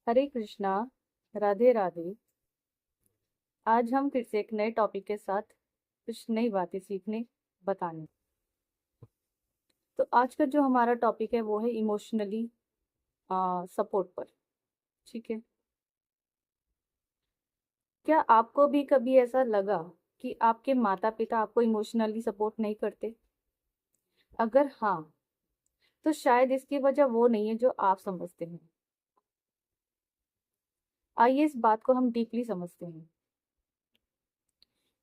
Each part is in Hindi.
हरे कृष्णा। राधे राधे। आज हम फिर से एक नए टॉपिक के साथ कुछ नई बातें सीखने बताने। तो आज का जो हमारा टॉपिक है वो है इमोशनली सपोर्ट पर। ठीक है। क्या आपको भी कभी ऐसा लगा कि आपके माता पिता आपको इमोशनली सपोर्ट नहीं करते? अगर हाँ, तो शायद इसकी वजह वो नहीं है जो आप समझते हैं। आइए इस बात को हम डीपली समझते हैं।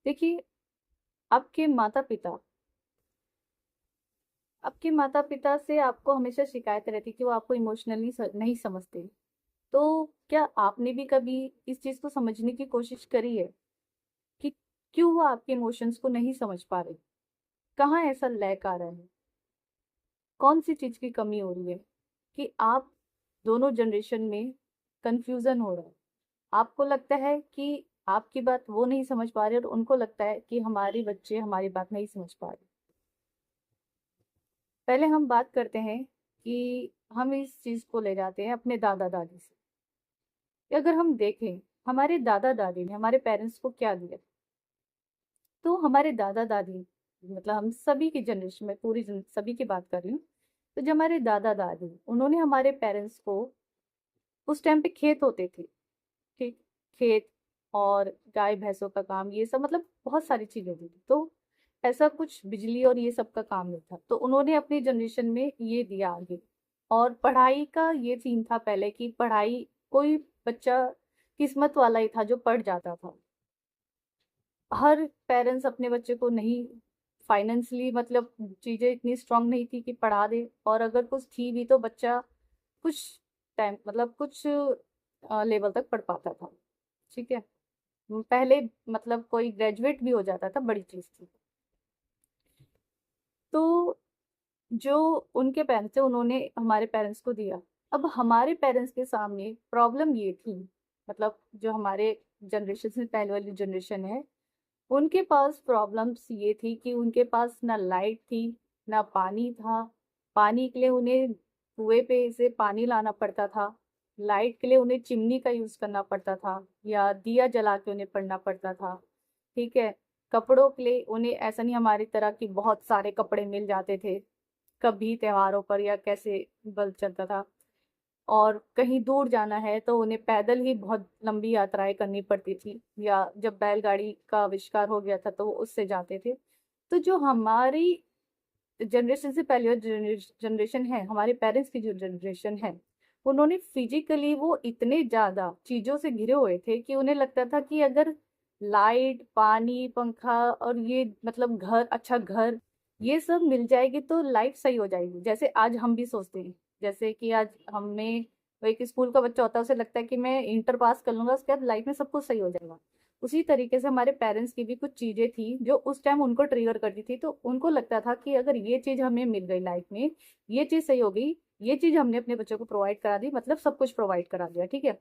देखिए, आपके माता पिता आपके माता-पिता से आपको हमेशा शिकायत रहती कि वो आपको इमोशनली नहीं समझते। तो क्या आपने भी कभी इस चीज़ को समझने की कोशिश करी है कि क्यों वो आपके इमोशंस को नहीं समझ पा रहे? कहाँ ऐसा लैक आ रहा है? कौन सी चीज़ की कमी हो रही है कि आप दोनों जनरेशन में कन्फ्यूज़न हो रहा है? आपको लगता है कि आपकी बात वो नहीं समझ पा रहे और उनको लगता है कि हमारे बच्चे हमारी बात नहीं समझ पा रहे। पहले हम बात करते हैं कि हम इस चीज़ को ले जाते हैं अपने दादा-दादी से। कि अगर हम देखें, हमारे दादा-दादी ने हमारे पेरेंट्स को क्या दिया? तो हमारे दादा-दादी मतलब हम सभी की जनरेशन में सभी की बात कर रही हूँ। तो जो हमारे दादा-दादी, उन्होंने हमारे पेरेंट्स को उस टाइम पे खेत होते थे, ठीक? खेत और गाय-भैंसों का काम ये सब मतलब बहुत सारी चीज़ें होती थी। तो ऐसा कुछ बिजली और ये सब का काम नहीं था। तो उन्होंने अपनी जनरेशन में ये दिया आगे। और पढ़ाई का ये सीन था पहले कि पढ़ाई कोई बच्चा किस्मत वाला ही था जो पढ़ जाता था। हर पेरेंट्स अपने बच्चे को नहीं फाइनेंशियली मतलब चीज़ें इतनी स्ट्रांग नहीं थी कि पढ़ा दे और अगर कुछ थी भी तो बच्चा कुछ टाइम मतलब कुछ लेवल तक पढ़ पाता था। ठीक है। पहले मतलब कोई ग्रेजुएट भी हो जाता था बड़ी चीज़ थी। तो जो उनके पेरेंट्स थे उन्होंने हमारे पेरेंट्स को दिया। अब हमारे पेरेंट्स के सामने प्रॉब्लम ये थी मतलब जो हमारे जनरेशन से पहले वाली जनरेशन है उनके पास प्रॉब्लम्स ये थी कि उनके पास ना लाइट थी, ना पानी था। पानी के लिए उन्हें कुएँ पे से पानी लाना पड़ता था। लाइट के लिए उन्हें चिमनी का यूज़ करना पड़ता था या दिया जला के उन्हें पढ़ना पड़ता था। ठीक है? कपड़ों के लिए उन्हें ऐसा नहीं हमारी तरह कि बहुत सारे कपड़े मिल जाते थे, कभी त्योहारों पर या कैसे बल चलता था। और कहीं दूर जाना है तो उन्हें पैदल ही बहुत लंबी यात्राएँ करनी पड़ती थी या जब बैलगाड़ी का आविष्कार हो गया था तो वो उससे जाते थे। तो जो हमारी जनरेशन से पहले जनरेशन है, हमारे पेरेंट्स की जो जनरेशन है, उन्होंने फिज़िकली वो इतने ज़्यादा चीज़ों से घिरे हुए थे कि उन्हें लगता था कि अगर लाइट, पानी, पंखा और ये मतलब अच्छा घर, ये सब मिल जाएगी तो लाइफ सही हो जाएगी। जैसे आज हम भी सोचते हैं, जैसे कि आज हमें वो एक स्कूल का बच्चा होता है, उसे लगता है कि मैं इंटर पास कर लूँगा, उसके बाद लाइफ में सब कुछ सही हो जाएगा। उसी तरीके से हमारे पेरेंट्स की भी कुछ चीज़ें थी जो उस टाइम उनको ट्रिगर करती थी, तो उनको लगता था कि अगर ये चीज़ हमें मिल गई लाइफ में, ये चीज़ सही हो गई, ये चीज़ हमने अपने बच्चों को प्रोवाइड करा दी मतलब सब कुछ प्रोवाइड करा दिया, ठीक है?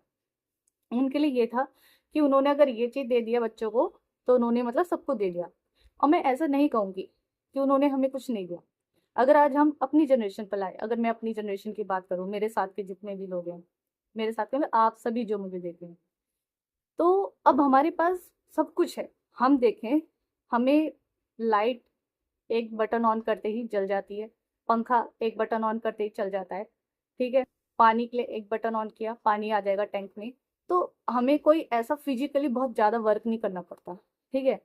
उनके लिए ये था कि उन्होंने अगर ये चीज़ दे दिया बच्चों को, तो उन्होंने मतलब सबको दे दिया। और मैं ऐसा नहीं कहूँगी कि उन्होंने हमें कुछ नहीं दिया। अगर आज हम अपनी जनरेशन पर लाएँ, अगर मैं अपनी जनरेशन की बात करूँ, मेरे साथ के जितने भी लोग हैं, मेरे साथ के मतलब आप सभी जो मुझे देख रहे हैं, तो अब हमारे पास सब कुछ है। हम देखें, हमें लाइट एक बटन ऑन करते ही जल जाती है, पंखा एक बटन ऑन करते ही चल जाता है, ठीक है? पानी के लिए एक बटन ऑन किया, पानी आ जाएगा टैंक में। तो हमें कोई ऐसा फिज़िकली बहुत ज़्यादा वर्क नहीं करना पड़ता, ठीक है?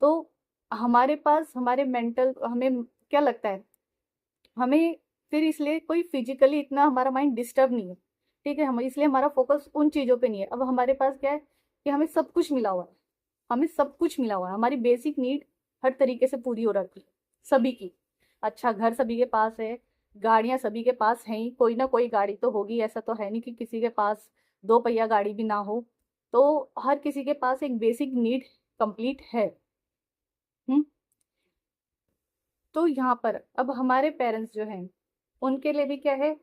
तो हमारे पास हमारे मेंटल हमें क्या लगता है, हमें फिर इसलिए कोई फिज़िकली इतना हमारा माइंड डिस्टर्ब नहीं है, ठीक है? हम इसलिए हमारा फ़ोकस उन चीज़ों पे नहीं है। अब हमारे पास क्या है कि हमें सब कुछ मिला हुआ है, हमें सब कुछ मिला हुआ है, हमारी बेसिक नीड हर तरीके से पूरी हो रखी है, सभी की। अच्छा घर सभी के पास है, गाड़ियाँ सभी के पास हैं ही, कोई ना कोई गाड़ी तो होगी, ऐसा तो है नहीं कि किसी के पास 2 पहिया गाड़ी भी ना हो। तो हर किसी के पास एक बेसिक नीड कंप्लीट है। हुँ? तो यहाँ पर अब हमारे पेरेंट्स जो हैं, उनके लिए भी क्या है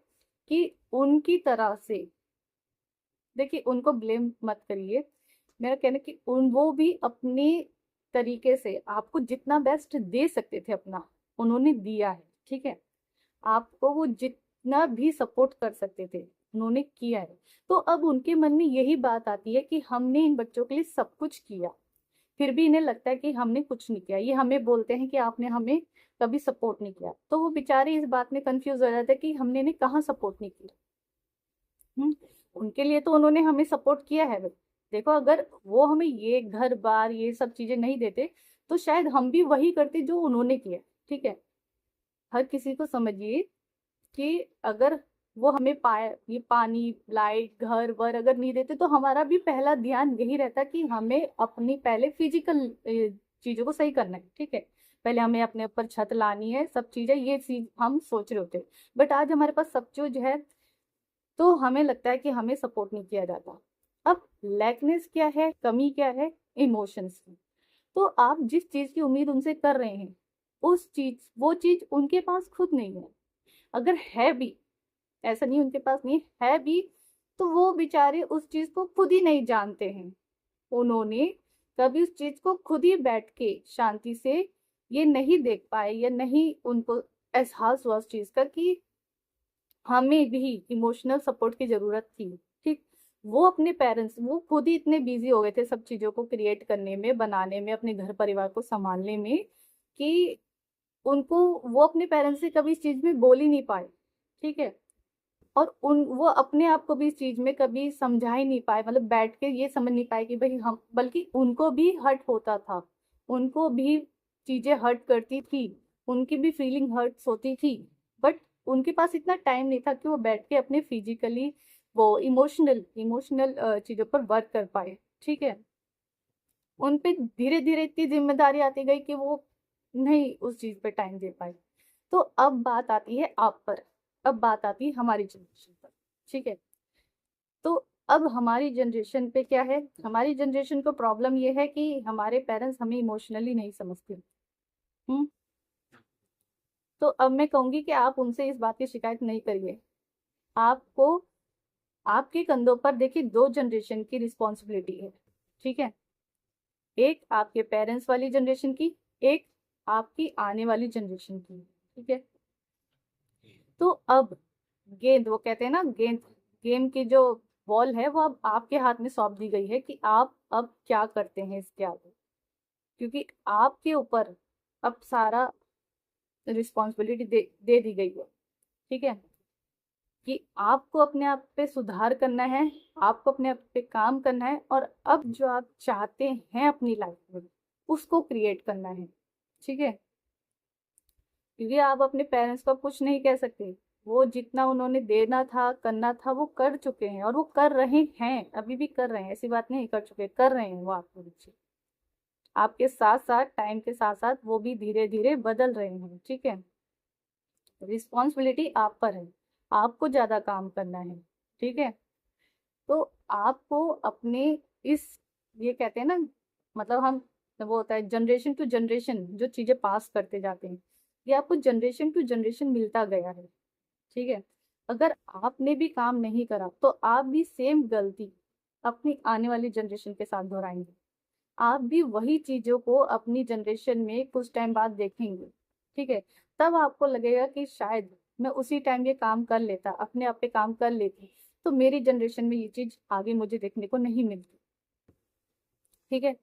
कि उनकी तरह से देखिए उनको ब्लेम मत करिए। मेरा कहना है कि वो भी अपने तरीके से आपको जितना बेस्ट दे सकते थे अपना, उन्होंने दिया है, ठीक है? आपको वो जितना भी सपोर्ट कर सकते थे, उन्होंने किया है। तो अब उनके मन में यही बात आती है कि हमने इन बच्चों के लिए सब कुछ किया, फिर भी इन्हें लगता है कि हमने कुछ नहीं किया। ये हमें बोलते हैं कि आपने हमें कभी सपोर्ट नहीं किया। तो वो बेचारे इस बात में कंफ्यूज हो जाते हैं कि हमने इन्हें कहाँ सपोर्ट नहीं किया। उनके लिए तो उन्होंने हमें सपोर्ट किया है। देखो, अगर वो हमें ये घर बार ये सब चीजें नहीं देते तो शायद हम भी वही करते जो उन्होंने किया। ठीक है, हर किसी को समझिए कि अगर वो हमें ये पानी लाइट घर वर अगर नहीं देते तो हमारा भी पहला ध्यान यही रहता कि हमें अपनी पहले फिजिकल चीजों को सही करना है। ठीक है, पहले हमें अपने ऊपर छत लानी है, सब चीजें ये चीज हम सोच रहे होते। बट आज हमारे पास सब चीज है तो हमें लगता है कि हमें सपोर्ट नहीं किया जाता। अब लैकनेस क्या है, कमी क्या है, इमोशंस की। तो आप जिस चीज की उम्मीद उनसे कर रहे हैं वो चीज उनके पास खुद नहीं है। अगर है भी, ऐसा नहीं उनके पास नहीं है भी, तो वो बेचारे उस चीज को खुद ही नहीं जानते हैं। उन्होंने कभी उस चीज को खुद ही बैठ के शांति से ये नहीं देख पाए या नहीं उनको एहसास हुआ उस चीज का कि हमें भी इमोशनल सपोर्ट की जरूरत थी। ठीक, वो अपने पेरेंट्स वो खुद ही इतने बिजी हो गए थे सब चीजों को क्रिएट करने में, बनाने में, अपने घर परिवार को संभालने में, कि उनको वो अपने पेरेंट्स से कभी इस चीज में बोल ही नहीं पाए। ठीक है, और उन वो अपने आप को भी इस चीज में कभी समझा ही नहीं पाए, मतलब बैठ के ये समझ नहीं पाए कि भाई हम, बल्कि उनको भी हर्ट होता था, उनको भी चीजें हर्ट करती थी, उनकी भी फीलिंग हर्ट होती थी। बट उनके पास इतना टाइम नहीं था कि वो बैठ के अपने फिजिकली वो इमोशनल इमोशनल चीजों पर वर्क कर पाए। ठीक है, उन पे धीरे धीरे इतनी जिम्मेदारी आती गई कि वो नहीं उस चीज पे टाइम दे पाए। तो अब बात आती है आप पर, अब बात आती है हमारी जनरेशन पर। ठीक है, तो अब हमारी जनरेशन पे क्या है, हमारी जनरेशन को प्रॉब्लम ये है कि हमारे पेरेंट्स हमें इमोशनली नहीं समझते। हम्म तो अब मैं कहूंगी कि आप उनसे इस बात की शिकायत नहीं करिए। आपको आपके कंधों पर देखिए दो जनरेशन की रिस्पॉन्सिबिलिटी है। ठीक है, एक आपके पेरेंट्स वाली जनरेशन की, एक आपकी आने वाली जनरेशन की। ठीक है, तो अब गेंद, वो कहते हैं ना गेंद, गेम की जो बॉल है वो अब आपके हाथ में सौंप दी गई है कि आप अब क्या करते हैं इसके आगे। क्योंकि आपके ऊपर अब सारा रिस्पॉन्सिबिलिटी दे दी गई है। ठीक है, कि आपको अपने आप पे सुधार करना है, आपको अपने आप पे काम करना है, और अब जो आप चाहते हैं अपनी लाइफ में उसको क्रिएट करना है। ठीक है, क्योंकि आप अपने पेरेंट्स को कुछ नहीं कह सकते। वो जितना उन्होंने देना था करना था वो कर चुके हैं, और वो कर रहे हैं, अभी भी कर रहे हैं, ऐसी बात नहीं, कर चुके, कर रहे हैं वो आपके पीछे। आपके साथ साथ टाइम के साथ साथ वो भी धीरे धीरे बदल रहे हैं। ठीक है, रिस्पॉन्सिबिलिटी आप पर है, आपको ज्यादा काम करना है। ठीक है, तो आपको अपने इस, ये कहते हैं ना, मतलब हम, वो होता है जनरेशन टू जनरेशन जो चीजें पास करते जाते हैं, ये आपको जनरेशन टू जनरेशन मिलता गया है। ठीक है, अगर आपने भी काम नहीं करा तो आप भी सेम गलती अपनी आने वाली जनरेशन के साथ दोहराएंगे। आप भी वही चीजों को अपनी जनरेशन में कुछ टाइम बाद देखेंगे। ठीक है, तब आपको लगेगा कि शायद मैं उसी टाइम ये काम कर लेता, अपने आप पे काम कर लेती, तो मेरी जनरेशन में ये चीज आगे मुझे देखने को नहीं मिलती। ठीक है,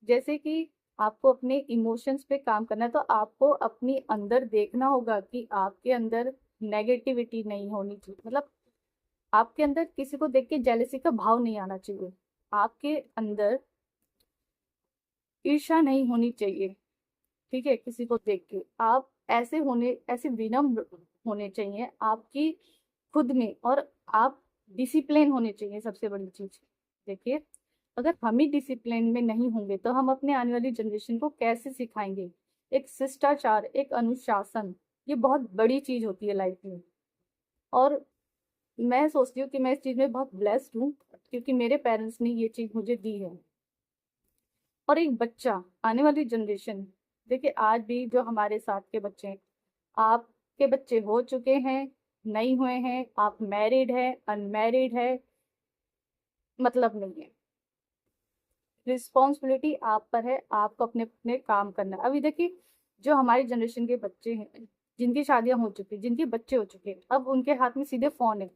जैसे कि आपको अपने इमोशंस पे काम करना है तो आपको अपनी अंदर देखना होगा कि आपके अंदर नेगेटिविटी नहीं होनी चाहिए, मतलब आपके अंदर किसी को देख के जेलसी का भाव नहीं आना चाहिए, आपके अंदर ईर्ष्या नहीं होनी चाहिए। ठीक है, किसी को देख के आप ऐसे विनम्र होने चाहिए आपकी खुद में, और आप डिसिप्लिन होने चाहिए। सबसे बड़ी चीज देखिए, अगर हम ही डिसिप्लिन में नहीं होंगे तो हम अपने आने वाली जनरेशन को कैसे सिखाएंगे। एक शिष्टाचार, एक अनुशासन, ये बहुत बड़ी चीज होती है लाइफ में। और मैं सोचती हूँ कि मैं इस चीज में बहुत ब्लेस्ड हूँ क्योंकि मेरे पेरेंट्स ने ये चीज मुझे दी है। और एक बच्चा, आने वाली जनरेशन, देखिए आज भी जो हमारे साथ के बच्चे हैं, आपके बच्चे हो चुके हैं, नहीं हुए हैं, आप मैरिड है, अनमैरिड है, मतलब नहीं है। रिस्पॉन्सिबिलिटी आप पर है, आपको अपने अपने काम करना है। अभी देखिए, जो हमारी जनरेशन के बच्चे हैं, जिनकी शादियां हो चुकी, जिनके बच्चे हो चुके, अब उनके हाथ में सीधे फोन है।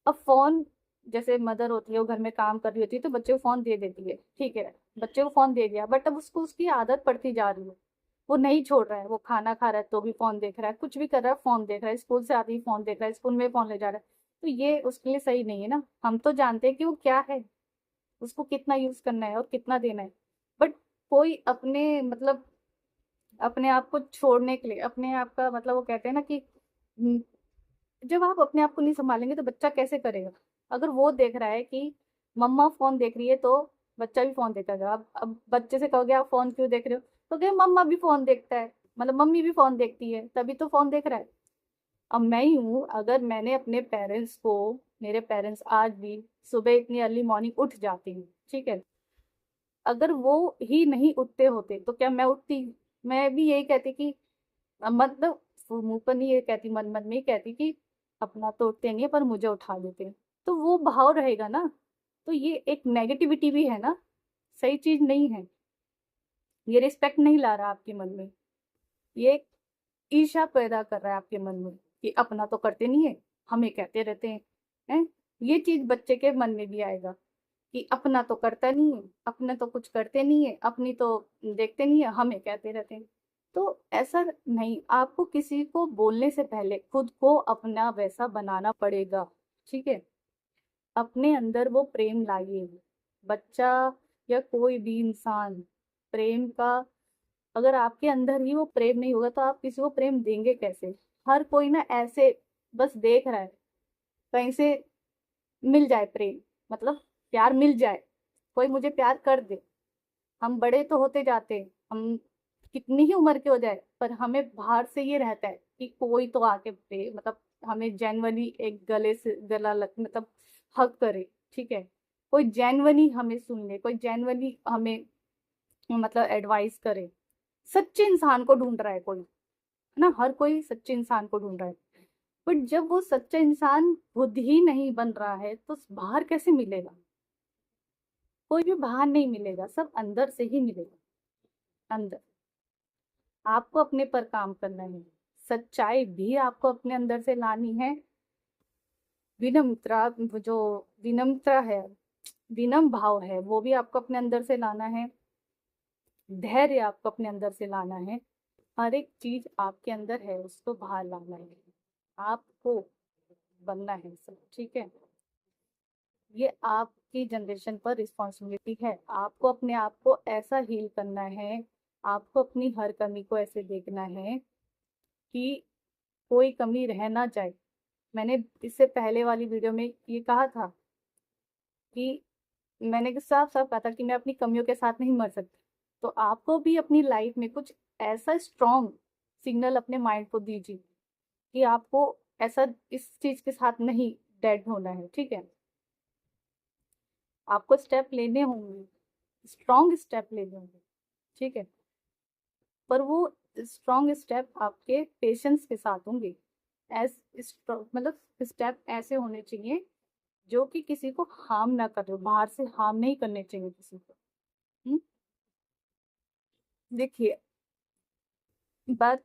अब फ़ोन, जैसे मदर होती है वो घर में काम कर रही होती है तो बच्चे को फ़ोन दे देती है, ठीक है, बच्चे को फ़ोन दे दिया, बट अब उसको उसकी आदत पड़ती जा रही है, वो नहीं छोड़ रहा है, वो खाना खा रहा है तो भी फ़ोन देख रहा है, कुछ भी कर रहा है फ़ोन देख रहा है, स्कूल से आते ही फ़ोन देख रहा है, स्कूल में फ़ोन ले जा रहा है, तो ये उसके लिए सही नहीं है ना। हम तो जानते हैं कि वो क्या है, उसको कितना यूज़ करना है और कितना देना है, बट कोई अपने मतलब अपने आप को छोड़ने के लिए, अपने आप का मतलब वो कहते हैं ना कि जब आप अपने आप को नहीं संभालेंगे तो बच्चा कैसे करेगा। अगर वो देख रहा है कि मम्मा फोन देख रही है तो बच्चा भी फोन देखेगा। अब बच्चे से कहोगे आप फोन क्यों देख रहे हो, तो कहे मम्मा भी फोन देखता है, मतलब मम्मी भी फोन देखती है तभी तो फोन देख रहा है। अब मैं ही हूँ, अगर मैंने अपने पेरेंट्स को, मेरे पेरेंट्स आज भी सुबह इतनी अर्ली मॉर्निंग उठ जाती हैं, ठीक है, अगर वो ही नहीं उठते होते तो क्या मैं उठती? मैं भी यही कहती कि मतलब मुंह पर नहीं ये कहती, मन मन में ही कहती कि अपना तो उठते नहीं है पर मुझे उठा देते हैं, तो वो भाव रहेगा ना। तो ये एक नेगेटिविटी भी है ना, सही चीज नहीं है। ये रिस्पेक्ट नहीं ला रहा आपके मन में, ये ईर्ष्या पैदा कर रहा है आपके मन में कि अपना तो करते नहीं है, हमें कहते रहते हैं। ये चीज बच्चे के मन में भी आएगा कि अपना तो करता नहीं है, अपने तो कुछ करते नहीं है, अपनी तो देखते नहीं है, हमें कहते रहते हैं। तो ऐसा नहीं, आपको किसी को बोलने से पहले खुद को अपना वैसा बनाना पड़ेगा, ठीक है। अपने अंदर वो प्रेम लाइए। बच्चा या कोई भी इंसान प्रेम का, अगर आपके अंदर ही वो प्रेम नहीं होगा तो आप किसी को प्रेम देंगे कैसे। हर कोई ना ऐसे बस देख रहा है कहीं से मिल जाए प्रेम, मतलब प्यार मिल जाए, कोई मुझे प्यार कर दे। हम बड़े तो होते जाते हैं, हम कितनी ही उम्र के हो जाए, पर हमें बाहर से ये रहता है कि कोई तो आके मतलब हमें जेन्युइनली एक गले से गला लग मतलब हक करे, ठीक है, कोई जेन्युइनली हमें सुन ले, कोई जेन्युइनली हमें मतलब एडवाइस करे। सच्चे इंसान को ढूंढ रहा है कोई, है ना, हर कोई सच्चे इंसान को ढूंढ रहा है। बट जब वो सच्चा इंसान खुद ही नहीं बन रहा है तो बाहर कैसे मिलेगा? कोई भी बाहर नहीं मिलेगा, सब अंदर से ही मिलेगा। अंदर आपको अपने पर काम करना है, सच्चाई भी आपको अपने अंदर से लानी है। विनम्रता, जो विनम्रता है, विनम्र भाव है, वो भी आपको अपने अंदर से लाना है। धैर्य आपको अपने अंदर से लाना है। हर एक चीज आपके अंदर है उसको बाहर लाना है, आपको बनना है सब, ठीक है। ये आपकी जनरेशन पर रिस्पॉन्सिबिलिटी है, आपको अपने आप को ऐसा हील करना है, आपको अपनी हर कमी को ऐसे देखना है कि कोई कमी रह ना जाए। मैंने इससे पहले वाली वीडियो में ये कहा था कि मैंने साफ साफ कहा था कि मैं अपनी कमियों के साथ नहीं मर सकती। तो आपको भी अपनी लाइफ में कुछ ऐसा स्ट्रॉन्ग सिग्नल अपने माइंड को दीजिए कि आपको ऐसा इस चीज के साथ नहीं डेड होना है, ठीक है। आपको स्टेप लेने होंगे, स्ट्रॉन्ग स्टेप लेने होंगे, ठीक है, पर वो स्ट्रॉन्ग स्टेप आपके पेशेंस के साथ होंगे। एस मतलब स्टेप ऐसे होने चाहिए जो कि किसी को हार्म ना करे, बाहर से हार्म नहीं करने चाहिए किसी को। हम्म? देखिए, बात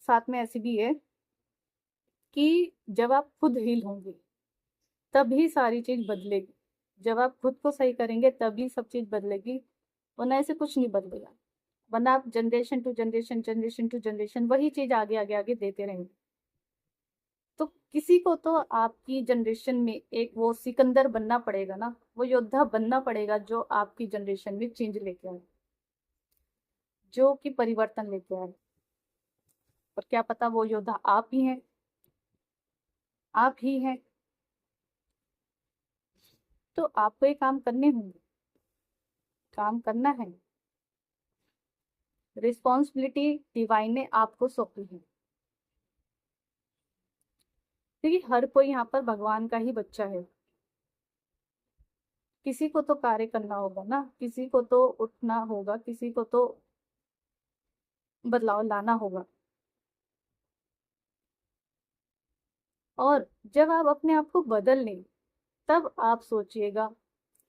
साथ में ऐसी भी है कि जब आप खुद हील होंगे तभी सारी चीज बदलेगी। जब आप खुद को सही करेंगे तभी सब चीज बदलेगी, वरना ऐसे कुछ नहीं बदलेगा। वरना आप generation to generation, generation to generation वही चीज आगे आगे आगे देते रहेंगे। तो किसी को तो आपकी जनरेशन में एक वो सिकंदर बनना पड़ेगा ना, वो योद्धा बनना पड़ेगा जो आपकी जनरेशन में चेंज लेके आए, जो कि परिवर्तन लेके आए। और क्या पता वो योद्धा आप ही हैं, आप ही हैं। तो आपको ये काम करने होंगे, काम करना है। रिस्पॉन्सिबिलिटी डिवाइन ने आपको सौंपी है। देखिए, हर कोई यहाँ पर भगवान का ही बच्चा है। किसी को तो कार्य करना होगा ना, किसी को तो उठना होगा, किसी को तो बदलाव लाना होगा। और जब आप अपने आप को बदल लें तब आप सोचिएगा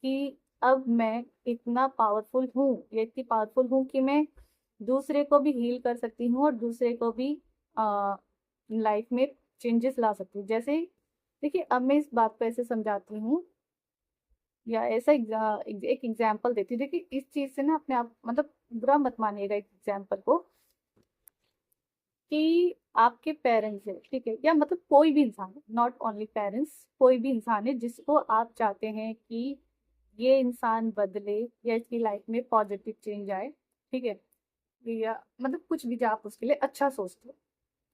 कि अब मैं इतना पावरफुल हूँ, या इतनी पावरफुल हूँ कि मैं दूसरे को भी हील कर सकती हूँ और दूसरे को भी लाइफ में चेंजेस ला सकती हूँ। जैसे देखिए, अब मैं इस बात को ऐसे समझाती हूँ या ऐसा एक एग्जाम्पल देती हूँ। देखिए, इस चीज से ना अपने आप मतलब बुरा मत मानिएगा इस एग्जाम्पल को, कि आपके पेरेंट्स है, ठीक है, या मतलब कोई भी इंसान है, नॉट ओनली पेरेंट्स, कोई भी इंसान है जिसको आप चाहते हैं कि ये इंसान बदले या इसकी लाइफ में पॉजिटिव चेंज आए, ठीक है, या मतलब कुछ भी जो आप उसके लिए अच्छा सोचते हो,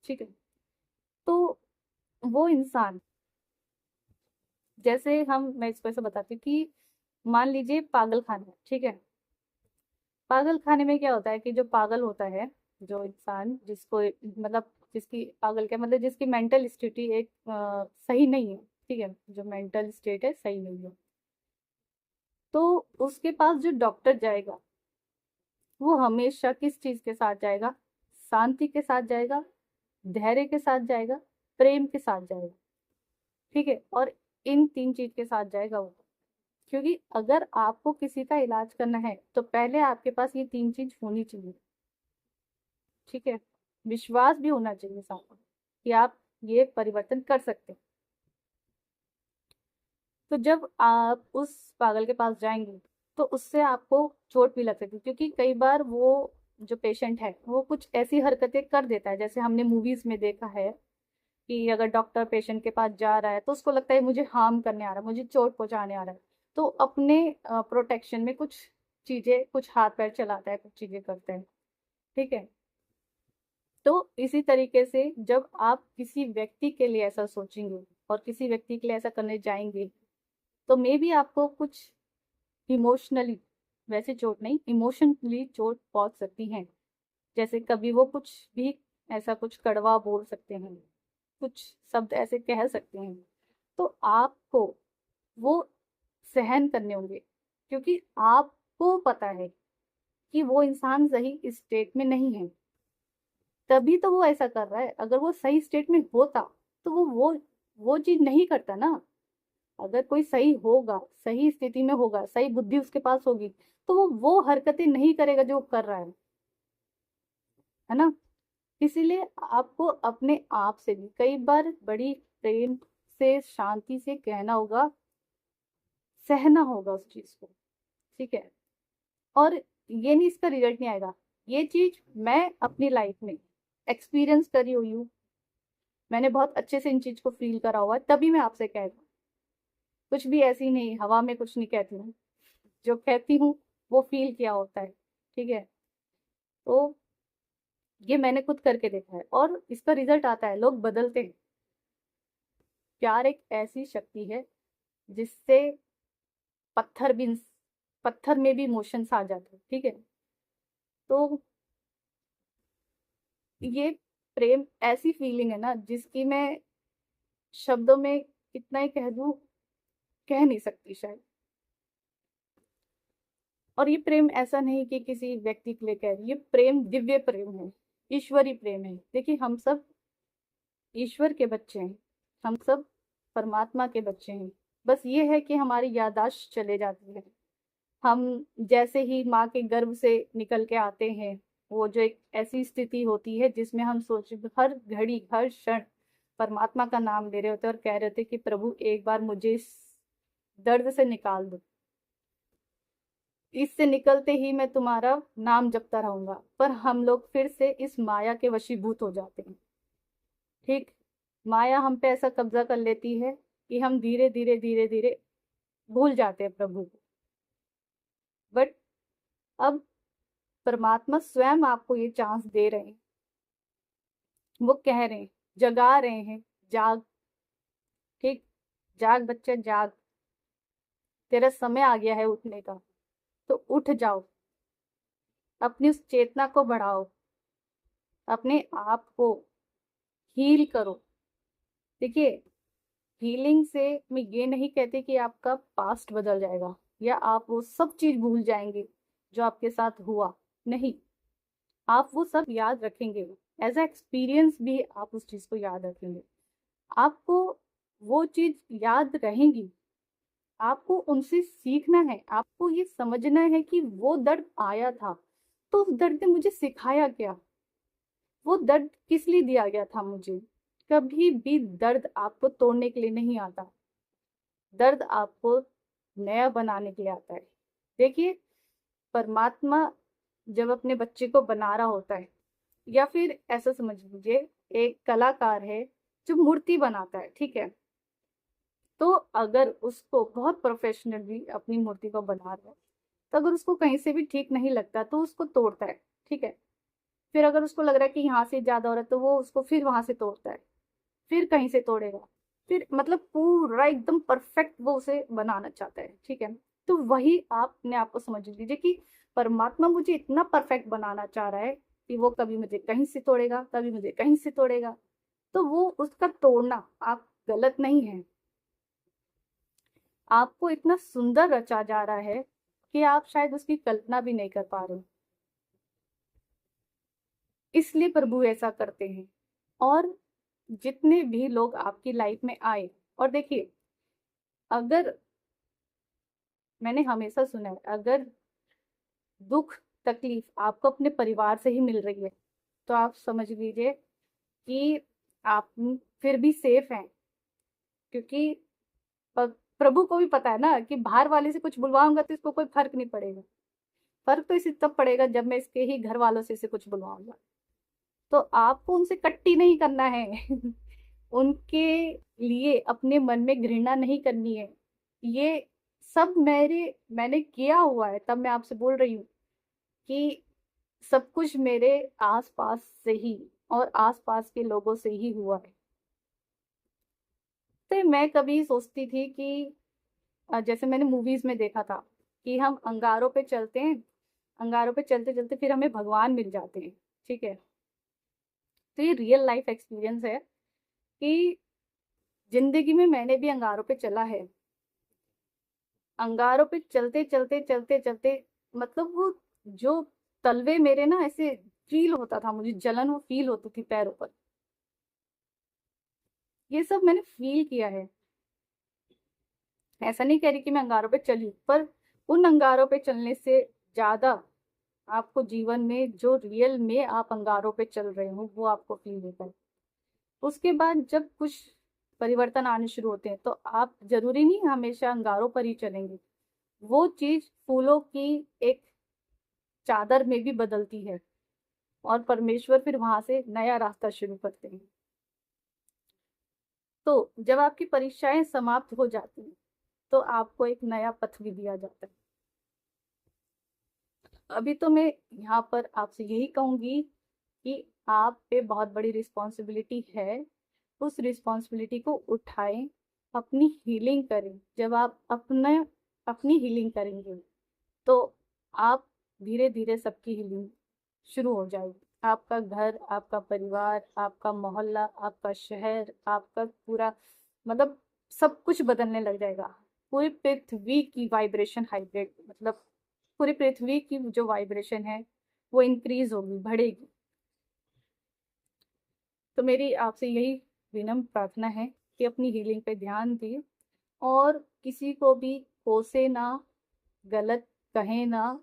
ठीक है। तो वो इंसान, जैसे मैं इसको ऐसे बताती हूँ कि मान लीजिए पागल खाना है, ठीक है। पागल खाने में क्या होता है कि जो पागल होता है, जो इंसान जिसको मतलब जिसकी पागल क्या मतलब जिसकी मेंटल स्थिति एक सही नहीं है, ठीक है, जो मेंटल स्टेट है सही नहीं है, तो उसके पास जो डॉक्टर जाएगा वो हमेशा किस चीज के साथ जाएगा? शांति के साथ जाएगा, धैर्य के साथ जाएगा, प्रेम के साथ जाएगा, ठीक है, और इन तीन चीज के साथ जाएगा वो। क्योंकि अगर आपको किसी का इलाज करना है तो पहले आपके पास ये तीन चीज होनी चाहिए, ठीक है। विश्वास भी होना चाहिए साथ में कि आप ये परिवर्तन कर सकते हैं। तो जब आप उस पागल के पास जाएंगे तो उससे आपको चोट भी लग सकती है, क्योंकि कई बार वो जो पेशेंट है वो कुछ ऐसी हरकतें कर देता है, जैसे हमने मूवीज में देखा है कि अगर डॉक्टर पेशेंट के पास जा रहा है तो उसको लगता है मुझे हार्म करने आ रहा है, मुझे चोट पहुंचाने आ रहा है, तो अपने प्रोटेक्शन में कुछ चीजें, कुछ हाथ पैर चलाता है, कुछ चीजें करते हैं, ठीक है। तो इसी तरीके से जब आप किसी व्यक्ति के लिए ऐसा सोचेंगे और किसी व्यक्ति के लिए ऐसा करने जाएंगे तो मे बी आपको कुछ इमोशनली, वैसे चोट नहीं, इमोशनली चोट पहुंच सकती है। जैसे कभी वो कुछ भी ऐसा कुछ कड़वा बोल सकते हैं, कुछ शब्द ऐसे कह सकते हैं, तो आपको वो सहन करने होंगे, क्योंकि आपको पता है कि वो इंसान सही स्टेट में नहीं है, तभी तो वो ऐसा कर रहा है। अगर वो सही स्टेट में होता तो वो चीज नहीं करता ना। अगर कोई सही होगा, सही स्थिति में होगा, सही बुद्धि उसके पास होगी, तो वो हरकतें नहीं करेगा जो वो कर रहा है ना। इसीलिए आपको अपने आप से भी कई बार बड़ी प्रेम से, शांति से कहना होगा, सहना होगा उस चीज को, ठीक है। और ये नहीं इसका रिजल्ट नहीं आएगा, ये चीज मैं अपनी लाइफ में एक्सपीरियंस करी हुई हूँ, मैंने बहुत अच्छे से इन चीज को फील करा हुआ है, तभी मैं आपसे कह रही हूँ। कुछ भी ऐसी नहीं, हवा में कुछ नहीं कहती हूँ, जो कहती हूँ वो फील किया होता है, ठीक है। तो ये मैंने खुद करके देखा है और इसका रिजल्ट आता है, लोग बदलते हैं। प्यार एक ऐसी शक्ति है जिससे पत्थर भी पत्थर में भी इमोशंस आ जाते हैं, ठीक है। तो ये प्रेम ऐसी फीलिंग है ना जिसकी मैं शब्दों में कितना ही कह दूं, कह नहीं सकती शायद। और ये प्रेम ऐसा नहीं कि किसी व्यक्ति के लिए कह रही, ये प्रेम दिव्य प्रेम है, ईश्वरी प्रेम है। देखिए, हम सब ईश्वर के बच्चे हैं, हम सब परमात्मा के बच्चे हैं। बस ये है कि हमारी याददाश्त चले जाती है। हम जैसे ही माँ के गर्भ से निकल के आते हैं, वो जो एक ऐसी स्थिति होती है जिसमें हम सोच हर घड़ी हर क्षण परमात्मा का नाम ले रहे होते हैं और कह रहे होते कि प्रभु एक बार मुझे इस दर्द से निकाल दो, इससे निकलते ही मैं तुम्हारा नाम जपता रहूंगा। पर हम लोग फिर से इस माया के वशीभूत हो जाते हैं, ठीक। माया हम पे ऐसा कब्जा कर लेती है कि हम धीरे धीरे धीरे धीरे भूल जाते हैं प्रभु को। बट अब परमात्मा स्वयं आपको ये चांस दे रहे हैं, वो कह रहे हैं, जगा रहे हैं, जाग, ठीक, जाग बच्चे जाग, तेरा समय आ गया है उठने का, तो उठ जाओ, अपनी उस चेतना को बढ़ाओ, अपने आप को हील करो। देखिए, हीलिंग से मैं ये नहीं कहती कि आपका पास्ट बदल जाएगा या आप वो सब चीज भूल जाएंगे जो आपके साथ हुआ, नहीं, आप वो सब याद रखेंगे, एज अ एक्सपीरियंस भी आप उस चीज को याद रखेंगे, आपको वो चीज याद रहेंगी, आपको उनसे सीखना है, आपको ये समझना है कि वो दर्द आया था तो उस दर्द ने मुझे सिखाया क्या, वो दर्द किस लिए दिया गया था मुझे, कभी भी दर्द आपको तोड़ने के लिए नहीं आता, दर्द आपको नया बनाने के लिए आता है। देखिए, परमात्मा जब अपने बच्चे को बना रहा होता है, या फिर ऐसा समझ लीजिए, एक कलाकार है जो मूर्ति बनाता है, ठीक है? तो अगर उसको बहुत प्रोफेशनली अपनी मूर्ति को बना रहा है, तो अगर उसको कहीं से भी ठीक नहीं लगता तो उसको तोड़ता है, ठीक है? फिर अगर उसको लग रहा है कि यहाँ से ज़्यादा हो रहा है तो वो उसको फिर वहाँ से तोड़ता है, फिर कहीं से तोड़ेगा, फिर मतलब पूरा एकदम परफेक्ट वो उसे बनाना चाहता है, ठीक है? तो वही आप अपने आप को समझ लीजिए कि परमात्मा मुझे इतना परफेक्ट बनाना चाह रहा है कि वो कभी मुझे कहीं से तोड़ेगा, कभी मुझे कहीं से तोड़ेगा। तो वो उसका तोड़ना आप गलत नहीं है, आपको इतना सुंदर रचा जा रहा है कि आप शायद उसकी कल्पना भी नहीं कर पा रहे, इसलिए प्रभु ऐसा करते हैं। और जितने भी लोग आपकी लाइफ में आए, और देखिए, अगर मैंने हमेशा सुना है, अगर दुख तकलीफ आपको अपने परिवार से ही मिल रही है तो आप समझ लीजिए कि आप फिर भी सेफ हैं, क्योंकि प्रभु को भी पता है ना कि बाहर वाले से कुछ बुलवाऊंगा तो इसको कोई फर्क नहीं पड़ेगा, फर्क तो इसे तब पड़ेगा जब मैं इसके ही घर वालों से इसे कुछ बुलवाऊंगा। तो आपको उनसे कट्टी नहीं करना है उनके लिए अपने मन में घृणा नहीं करनी है। ये सब मैंने किया हुआ है, तब मैं आपसे बोल रही हूँ कि सब कुछ मेरे आसपास से ही और आसपास के लोगों से ही हुआ है। तो मैं कभी सोचती थी कि जैसे मैंने मूवीज में देखा था कि हम अंगारों पे चलते हैं, अंगारों पे चलते चलते फिर हमें भगवान मिल जाते हैं, ठीक है? तो ये रियल लाइफ एक्सपीरियंस है कि जिंदगी में मैंने भी अंगारों पे चला है, अंगारों पे चलते चलते चलते चलते, मतलब वो जो तलवे मेरे ना ऐसे फील होता था, मुझे जलन वो फील होती थी पैरों पर, ये सब मैंने फील किया है। ऐसा नहीं कह रही कि मैं अंगारों पे चली, पर उन अंगारों पे चलने से ज्यादा आपको जीवन में जो रियल में आप अंगारों पे चल रहे हो वो आपको फील होता है। उसके बाद जब कुछ परिवर्तन आने शुरू होते हैं तो आप जरूरी नहीं हमेशा अंगारों पर ही चलेंगे, वो चीज फूलों की एक चादर में भी बदलती है और परमेश्वर फिर वहां से नया रास्ता शुरू करते हैं। तो जब आपकी परीक्षाएं समाप्त हो जाती हैं तो आपको एक नया पथ भी दिया जाता है। अभी तो मैं यहाँ पर आपसे यही कहूंगी कि आप पे बहुत बड़ी रिस्पॉन्सिबिलिटी है, उस रिस्पॉन्सिबिलिटी को उठाएं, अपनी हीलिंग करें। जब आप अपनी हीलिंग करेंगे तो आप धीरे धीरे सबकी हीलिंग शुरू हो जाएगी। आपका घर, आपका परिवार, आपका मोहल्ला, आपका शहर, आपका पूरा, मतलब सब कुछ बदलने लग जाएगा। पूरी पृथ्वी की वाइब्रेशन हाइब्रिड, मतलब पूरी पृथ्वी की जो वाइब्रेशन है वो इंक्रीज होगी, बढ़ेगी। तो मेरी आपसे यही विनम्र प्रार्थना है कि अपनी हीलिंग पे ध्यान दें और किसी को भी कोसे ना, गलत कहें ना,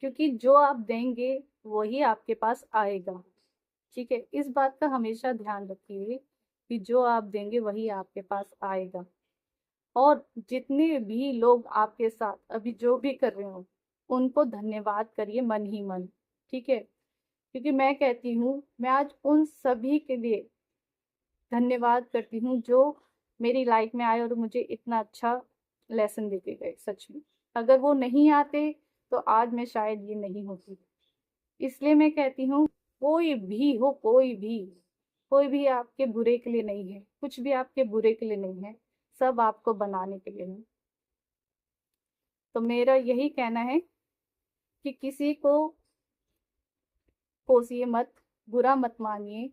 क्योंकि जो आप देंगे वही आपके पास आएगा, ठीक है? इस बात का हमेशा ध्यान रखिए कि जो आप देंगे वही आपके पास आएगा। और जितने भी लोग आपके साथ अभी जो भी कर रहे हो उनको धन्यवाद करिए मन ही मन, ठीक है? क्योंकि मैं कहती हूँ, मैं आज उन सभी के लिए धन्यवाद करती हूँ जो मेरी लाइफ में आए और मुझे इतना अच्छा लेसन देके गए। सच में अगर वो नहीं आते तो आज मैं शायद ये नहीं होती। इसलिए मैं कहती हूँ, कोई भी हो, कोई भी आपके बुरे के लिए नहीं है, कुछ भी आपके बुरे के लिए नहीं है, सब आपको बनाने के लिए है। तो मेरा यही कहना है कि किसी को कोसिए मत, बुरा मत मानिए।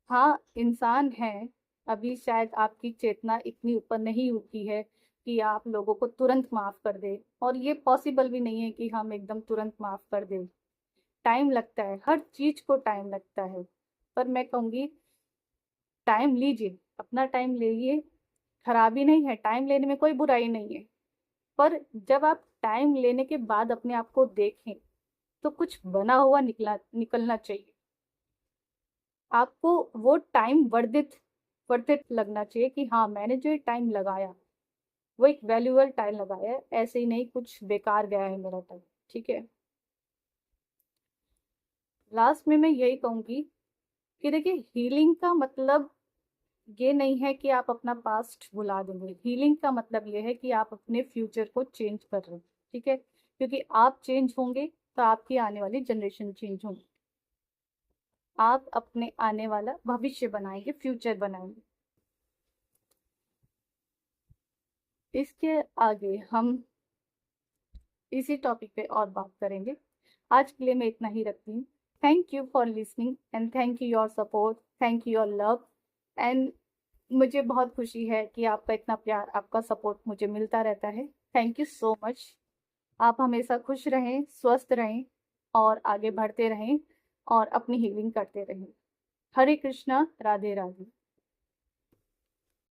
हाँ, इंसान है, अभी शायद आपकी चेतना इतनी ऊपर नहीं उठी है कि आप लोगों को तुरंत माफ कर दे, और ये पॉसिबल भी नहीं है कि हम एकदम तुरंत माफ कर दें। टाइम लगता है, हर चीज को टाइम लगता है। पर मैं कहूंगी, टाइम लीजिए, अपना टाइम लीजिए, खराबी नहीं है, टाइम लेने में कोई बुराई नहीं है। पर जब आप टाइम लेने के बाद अपने आप को देखें तो कुछ बना हुआ निकलना चाहिए। आपको वो टाइम वर्थ इट लगना चाहिए कि हाँ, मैंने जो ये टाइम लगाया वो एक वैल्यूएबल टाइम लगाया है, ऐसे ही नहीं कुछ बेकार गया है मेरा टाइम। ठीक है। लास्ट में मैं यही कहूंगी कि देखिए, हीलिंग का मतलब ये नहीं है कि आप अपना पास्ट भुला देंगे। हीलिंग का मतलब ये है कि आप अपने फ्यूचर को चेंज कर रहे हैं। ठीक है, क्योंकि आप चेंज होंगे तो आपकी आने वाली जनरेशन चेंज होंगी। आप अपने आने वाला भविष्य बनाएंगे, फ्यूचर बनाएंगे। इसके आगे हम इसी टॉपिक पे और बात करेंगे। आज के लिए मैं इतना ही रखती हूँ। Thank you for listening and thank you your support, thank you your love. And मुझे बहुत खुशी है कि आपका इतना प्यार, आपका सपोर्ट मुझे मिलता रहता है। Thank you so much. आप हमेशा खुश रहें, स्वस्थ रहें और आगे बढ़ते रहें और अपनी हीलिंग करते रहें। हरे कृष्णा, राधे राधे।